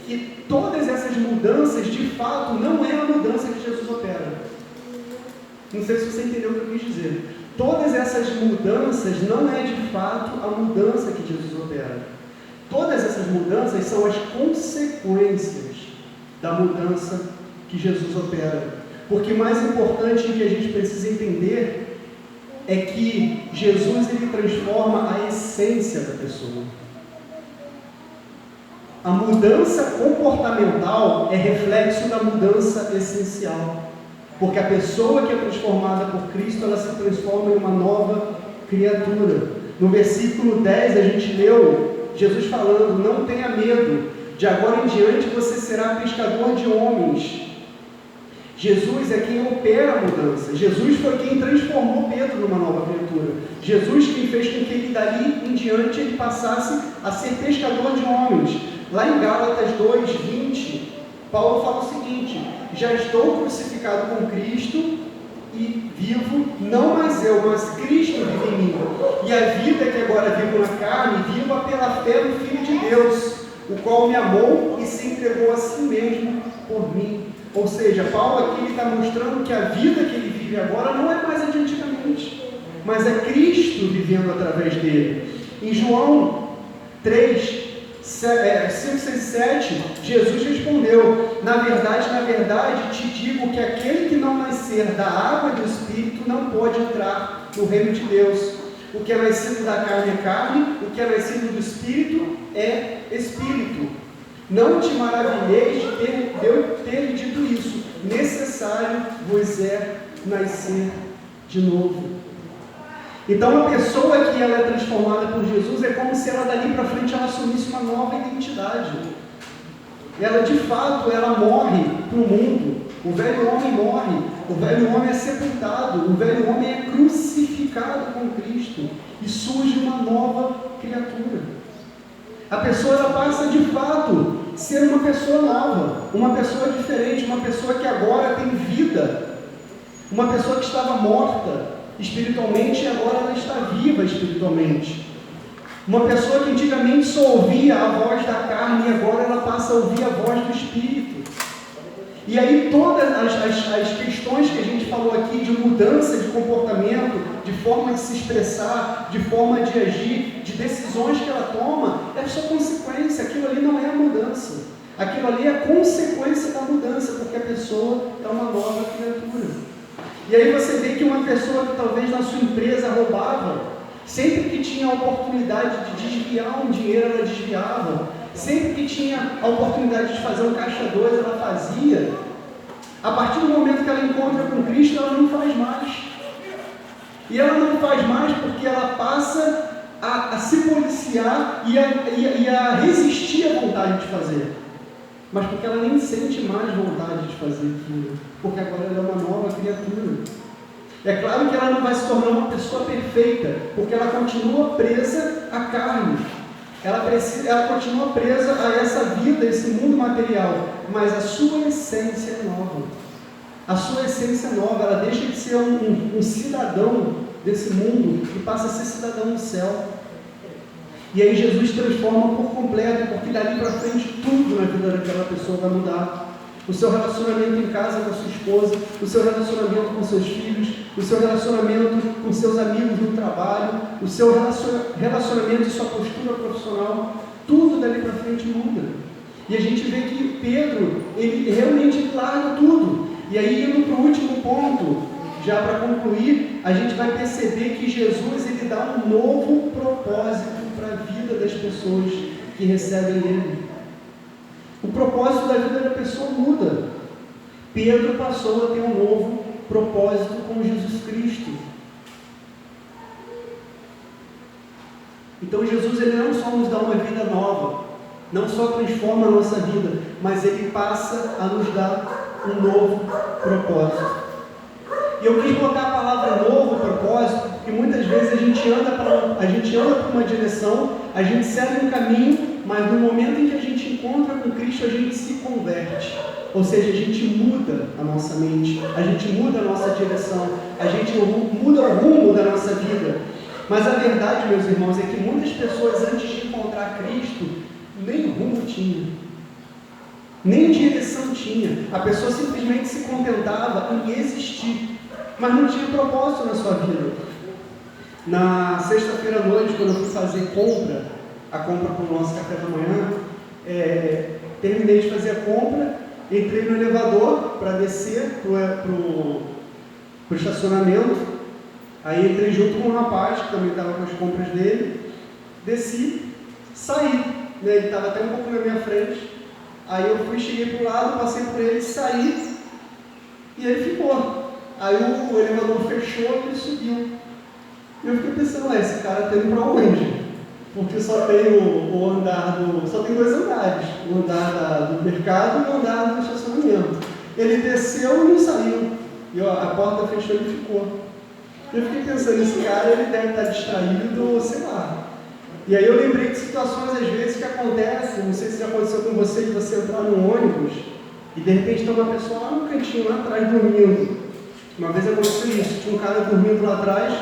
que todas essas mudanças, de fato, não é a mudança que Jesus opera. Não sei se você entendeu o que eu quis dizer. Todas essas mudanças não é, de fato, a mudança que Jesus opera. Todas essas mudanças são as consequências da mudança que Jesus opera. Porque o mais importante que a gente precisa entender é que Jesus, ele transforma a essência da pessoa. A mudança comportamental é reflexo da mudança essencial. Porque a pessoa que é transformada por Cristo, ela se transforma em uma nova criatura. No versículo 10 a gente leu Jesus falando: não tenha medo, de agora em diante você será pescador de homens. Jesus é quem opera a mudança. Jesus foi quem transformou Pedro numa nova criatura. Jesus quem fez com que ele dali em diante ele passasse a ser pescador de homens. Lá em Gálatas 2:20, Paulo fala o seguinte: já estou crucificado com Cristo e vivo, não mais eu, mas Cristo vive em mim. E a vida que agora vivo na carne, vivo pela fé no Filho de Deus, o qual me amou e se entregou a si mesmo por mim. Ou seja, Paulo aqui está mostrando que a vida que ele vive agora não é mais a de antigamente, mas é Cristo vivendo através dele. Em João 3, 5, 6 e 7, Jesus respondeu: na verdade, te digo que aquele que não nascer da água e do Espírito não pode entrar no reino de Deus. O que é nascido da carne é carne, o que é nascido do Espírito é Espírito. Não te maravilheis de eu ter dito isso, necessário vos é nascer de novo. Então a pessoa que ela é transformada por Jesus é como se ela dali para frente ela assumisse uma nova identidade. Ela de fato, ela morre para o mundo. O velho homem morre, o velho homem é sepultado, o velho homem é crucificado com Cristo e surge uma nova criatura. A pessoa ela passa de fato a ser uma pessoa nova, uma pessoa diferente, uma pessoa que agora tem vida, uma pessoa que estava morta espiritualmente e agora ela está viva espiritualmente. Uma pessoa que antigamente só ouvia a voz da carne e agora ela passa a ouvir a voz do Espírito. E aí todas as questões que a gente falou aqui de mudança de comportamento, de forma de se expressar, de forma de agir, de decisões que ela toma, é só consequência. Aquilo ali não é a mudança. Aquilo ali é a consequência da mudança, porque a pessoa é uma nova criatura. E aí você vê que uma pessoa que talvez na sua empresa roubava, sempre que tinha a oportunidade de desviar um dinheiro, ela desviava. Sempre que tinha a oportunidade de fazer um caixa 2, ela fazia. A partir do momento que ela encontra com Cristo, ela não faz mais. E ela não faz mais porque ela passa a se policiar e a resistir à vontade de fazer. Mas porque ela nem sente mais vontade de fazer aquilo. Porque agora ela é uma nova criatura. É claro que ela não vai se tornar uma pessoa perfeita, porque ela continua presa à carne. Ela continua presa a essa vida, esse mundo material, mas a sua essência é nova. A sua essência é nova, ela deixa de ser um cidadão desse mundo e passa a ser cidadão do céu. E aí Jesus transforma por completo, porque dali para frente tudo na vida daquela pessoa vai mudar. O seu relacionamento em casa com a sua esposa, o seu relacionamento com seus filhos, o seu relacionamento com seus amigos no trabalho, o seu relacionamento e sua postura profissional, tudo dali para frente muda. E a gente vê que Pedro, ele realmente larga tudo. E aí, indo para o último ponto, já para concluir, a gente vai perceber que Jesus, ele dá um novo propósito para a vida das pessoas que recebem ele. O propósito da vida da pessoa muda. Pedro passou a ter um novo propósito com Jesus Cristo. Então Jesus, ele não só nos dá uma vida nova, não só transforma a nossa vida, mas ele passa a nos dar um novo propósito. E eu quis botar a palavra novo propósito, porque muitas vezes a gente anda para uma direção, a gente segue um caminho, mas no momento em que a gente encontra com Cristo, a gente se converte. Ou seja, a gente muda a nossa mente, a gente muda a nossa direção, a gente muda o rumo da nossa vida. Mas a verdade, meus irmãos, é que muitas pessoas antes de encontrar Cristo, nem rumo tinham, nem direção tinha. A pessoa simplesmente se contentava em existir, mas não tinha propósito na sua vida. Na sexta-feira à noite, quando eu fui fazer a compra para o nosso café da manhã, terminei de fazer a compra, entrei no elevador para descer para o estacionamento, aí entrei junto com um rapaz que também estava com as compras dele, desci, saí, né? Ele estava até um pouco na minha frente, aí eu cheguei para o lado, passei por ele, saí, e ele ficou. Aí o elevador fechou e ele subiu. E eu fiquei pensando, esse cara está indo para onde? Porque só tem o andar só tem 2 andares, o andar do mercado e o andar do estacionamento. Ele desceu e não saiu, e a porta fechou e ele ficou. Eu fiquei pensando, esse cara ele deve estar distraído ou sei lá. E aí eu lembrei de situações às vezes que acontecem, não sei se já aconteceu com você, de você entrar num ônibus e de repente tem uma pessoa lá no cantinho, lá atrás dormindo. Uma vez aconteceu isso, tinha um cara dormindo lá atrás,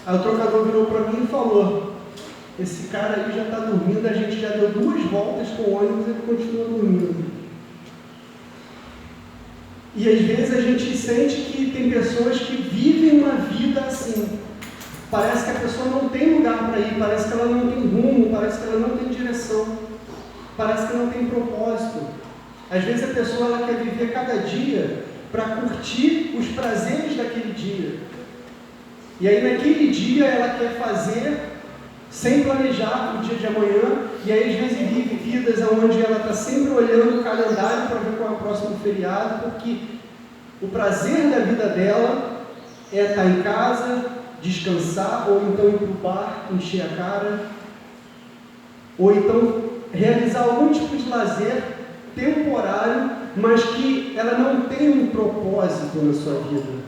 aí o trocador virou para mim e falou: esse cara aí já está dormindo, a gente já deu 2 voltas com o ônibus e ele continua dormindo. E às vezes a gente sente que tem pessoas que vivem uma vida assim. Parece que a pessoa não tem lugar para ir, parece que ela não tem rumo, parece que ela não tem direção, parece que não tem propósito. Às vezes a pessoa ela quer viver cada dia para curtir os prazeres daquele dia. E aí naquele dia ela quer fazer sem planejar o dia de amanhã, e aí às vezes vive vidas onde ela está sempre olhando o calendário para ver qual é o próximo feriado, porque o prazer da vida dela é estar em casa, descansar, ou então ir para o bar, encher a cara, ou então realizar algum tipo de lazer temporário, mas que ela não tem um propósito na sua vida.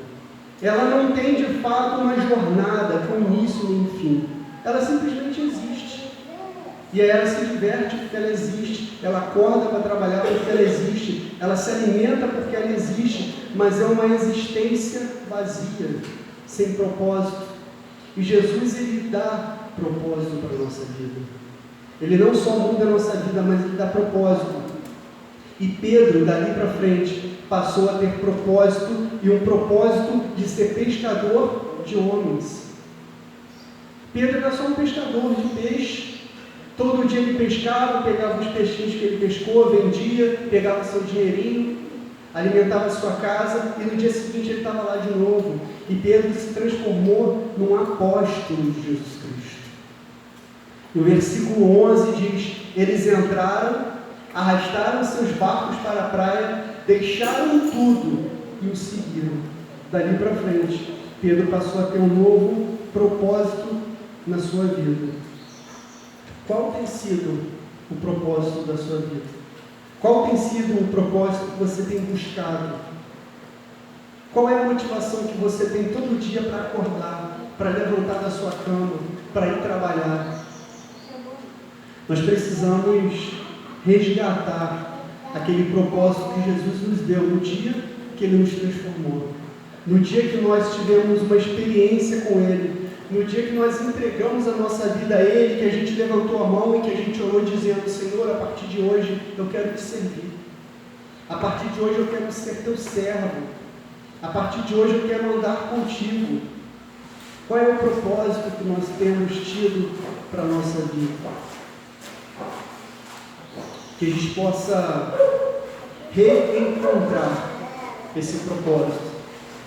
Ela não tem de fato uma jornada com início nem fim. Ela simplesmente existe. E aí ela se diverte porque ela existe, ela acorda para trabalhar porque ela existe, ela se alimenta porque ela existe, mas é uma existência vazia, sem propósito. E Jesus, ele dá propósito para a nossa vida. Ele não só muda a nossa vida, mas ele dá propósito. E Pedro, dali para frente, passou a ter propósito, e um propósito de ser pescador de homens. Pedro era só um pescador de peixe. Todo dia ele pescava, pegava os peixinhos que ele pescou, vendia, pegava seu dinheirinho, alimentava a sua casa, e no dia seguinte ele estava lá de novo. E Pedro se transformou num apóstolo de Jesus Cristo. No versículo 11 diz: eles entraram, arrastaram seus barcos para a praia, deixaram tudo e o seguiram. Dali para frente, Pedro passou a ter um novo propósito na sua vida. Qual tem sido o propósito da sua vida? Qual tem sido o propósito que você tem buscado? Qual é a motivação que você tem todo dia para acordar, para levantar da sua cama, para ir trabalhar? Nós precisamos resgatar aquele propósito que Jesus nos deu no dia que Ele nos transformou, no dia que nós tivemos uma experiência com Ele, no dia que nós entregamos a nossa vida a Ele, que a gente levantou a mão e que a gente orou dizendo: Senhor, a partir de hoje eu quero te servir, a partir de hoje eu quero ser teu servo, a partir de hoje eu quero andar contigo. Qual é o propósito que nós temos tido para a nossa vida? Que a gente possa reencontrar esse propósito,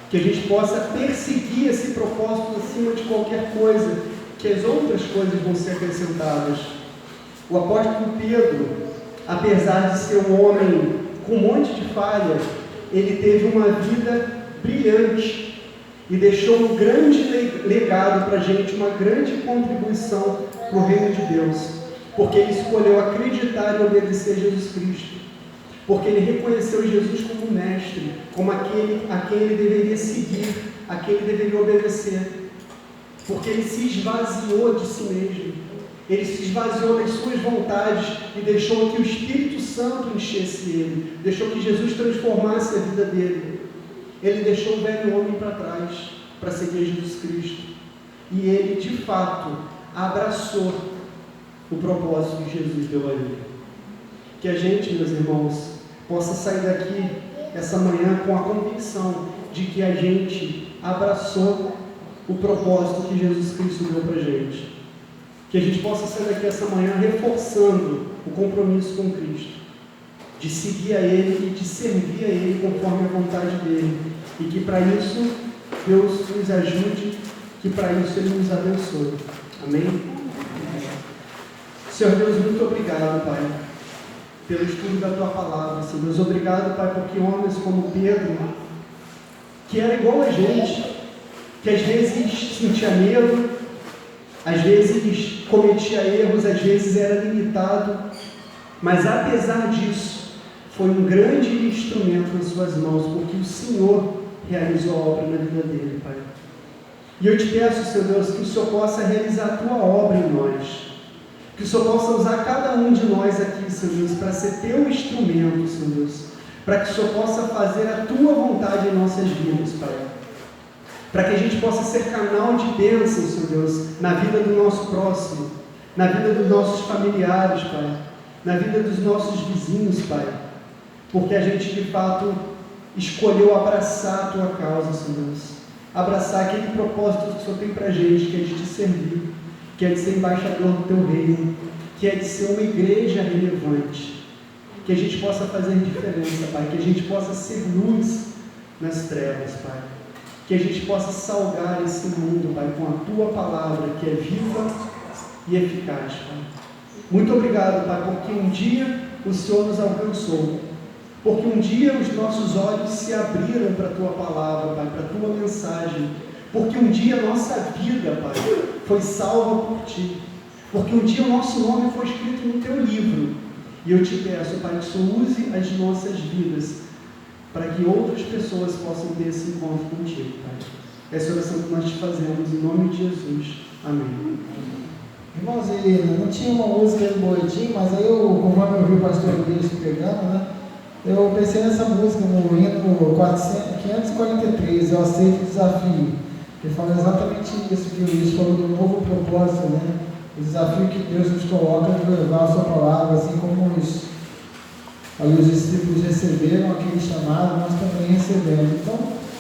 que a gente possa perseguir esse propósito acima de qualquer coisa, que as outras coisas vão ser acrescentadas. O apóstolo Pedro, apesar de ser um homem com um monte de falhas, ele teve uma vida brilhante e deixou um grande legado para a gente, uma grande contribuição para o reino de Deus, porque ele escolheu acreditar e obedecer a Jesus Cristo, porque ele reconheceu Jesus como mestre, como aquele a quem ele deveria seguir, a quem ele deveria obedecer, porque ele se esvaziou de si mesmo, ele se esvaziou das suas vontades e deixou que o Espírito Santo enchesse ele, deixou que Jesus transformasse a vida dele. Ele deixou o velho homem para trás, para seguir Jesus Cristo, e ele de fato abraçou o propósito que Jesus deu a ele. Que a gente, meus irmãos, possa sair daqui essa manhã com a convicção de que a gente abraçou o propósito que Jesus Cristo deu para a gente. Que a gente possa sair daqui essa manhã reforçando o compromisso com Cristo, de seguir a Ele e de servir a Ele conforme a vontade dEle, e que para isso Deus nos ajude, que para isso Ele nos abençoe. Amém? Senhor Deus, muito obrigado, Pai, pelo estudo da Tua Palavra. Senhor Deus, obrigado, Pai, porque homens como Pedro, que era igual a gente, que às vezes sentia medo, às vezes cometia erros, às vezes era limitado, mas apesar disso, foi um grande instrumento nas Suas mãos, porque o Senhor realizou a obra na vida dele, Pai. E eu te peço, Senhor Deus, que o Senhor possa realizar a Tua obra em nós, que o Senhor possa usar cada um de nós aqui, Senhor Deus, para ser Teu instrumento, Senhor Deus, para que o Senhor possa fazer a Tua vontade em nossas vidas, Pai, para que a gente possa ser canal de bênção, Senhor Deus, na vida do nosso próximo, na vida dos nossos familiares, Pai, na vida dos nossos vizinhos, Pai, porque a gente de fato escolheu abraçar a Tua causa, Senhor Deus, abraçar aquele propósito que o Senhor tem para a gente, que é de te servir, que é de ser embaixador do Teu reino, que é de ser uma igreja relevante, que a gente possa fazer diferença, Pai, que a gente possa ser luz nas trevas, Pai, que a gente possa salgar esse mundo, Pai, com a Tua palavra, que é viva e eficaz, Pai. Muito obrigado, Pai, porque um dia o Senhor nos alcançou, porque um dia os nossos olhos se abriram para a Tua palavra, Pai, para a Tua mensagem, Porque um dia a nossa vida, Pai, foi salva por Ti. Porque um dia o nosso nome foi escrito no Teu livro. E eu te peço, Pai, que o Senhor use as nossas vidas para que outras pessoas possam ter esse encontro contigo, Pai. Essa oração que nós te fazemos, em nome de Jesus. Amém. Irmãos, não tinha uma música aí no boletim, mas aí conforme eu vi o pastor Luiz pregando, né, eu pensei nessa música no hino 543, Eu Aceito o Desafio, que fala exatamente isso que o Luiz falou do novo propósito, né? O desafio que Deus nos coloca de levar a sua palavra, assim como os discípulos receberam aquele chamado, nós também recebemos. Então,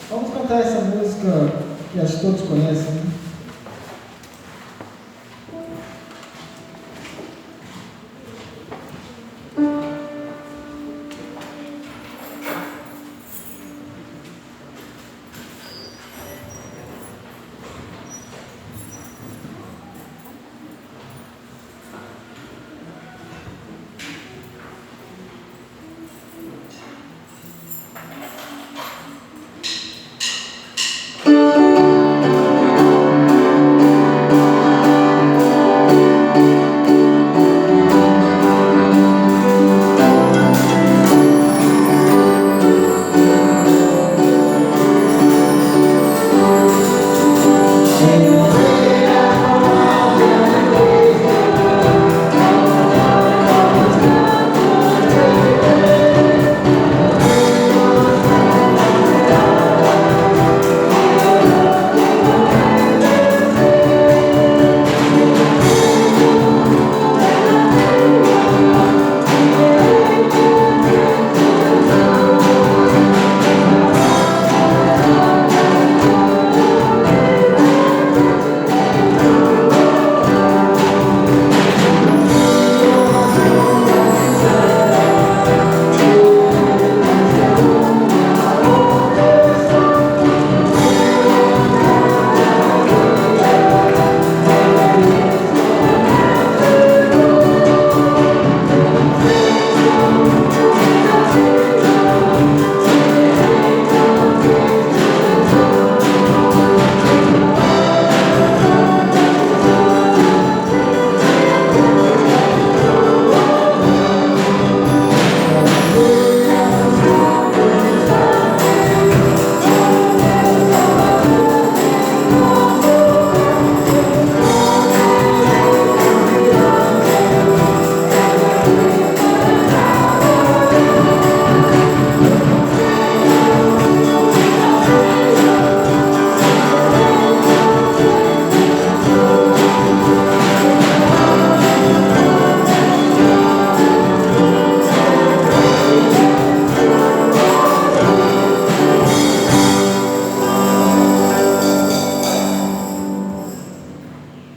vamos cantar essa música que acho que todos conhecem, né?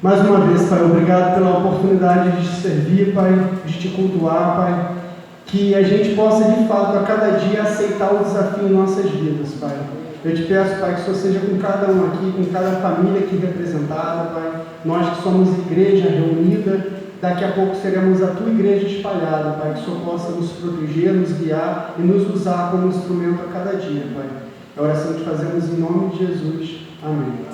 Mais uma vez, Pai, obrigado pela oportunidade de te servir, Pai, de te cultuar, Pai. Que a gente possa, de fato, a cada dia aceitar o desafio em nossas vidas, Pai. Eu te peço, Pai, que o Senhor seja com cada um aqui, com cada família aqui representada, Pai. Nós que somos igreja reunida, daqui a pouco seremos a Tua igreja espalhada, Pai. Que o Senhor possa nos proteger, nos guiar e nos usar como instrumento a cada dia, Pai. É a oração que fazemos em nome de Jesus. Amém.